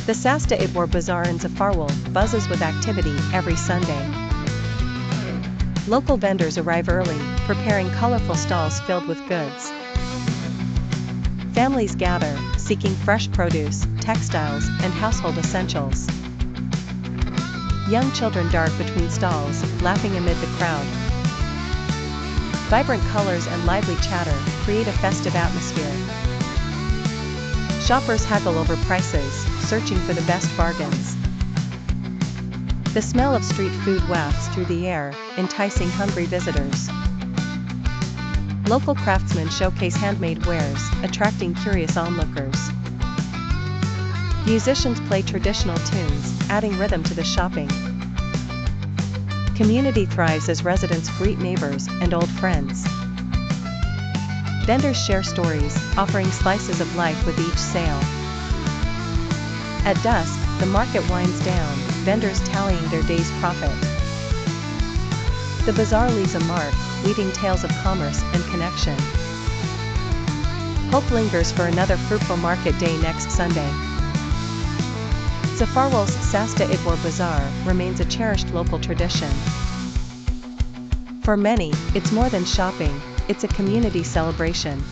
The Sasta Ibor Bazaar in Zafarwal buzzes with activity every Sunday. Local vendors arrive early, preparing colorful stalls filled with goods. Families gather, seeking fresh produce, textiles, and household essentials. Young children dart between stalls, laughing amid the crowd. Vibrant colors and lively chatter create a festive atmosphere. Shoppers haggle over prices, searching for the best bargains. The smell of street food wafts through the air, enticing hungry visitors. Local craftsmen showcase handmade wares, attracting curious onlookers. Musicians play traditional tunes, adding rhythm to the shopping. Community thrives as residents greet neighbors and old friends. Vendors share stories, offering slices of life with each sale. At dusk, the market winds down, vendors tallying their day's profit. The bazaar leaves a mark, weaving tales of commerce and connection. Hope lingers for another fruitful market day next Sunday. Zafarwal's Sasta Ibor Bazaar remains a cherished local tradition. For many, it's more than shopping, it's a community celebration.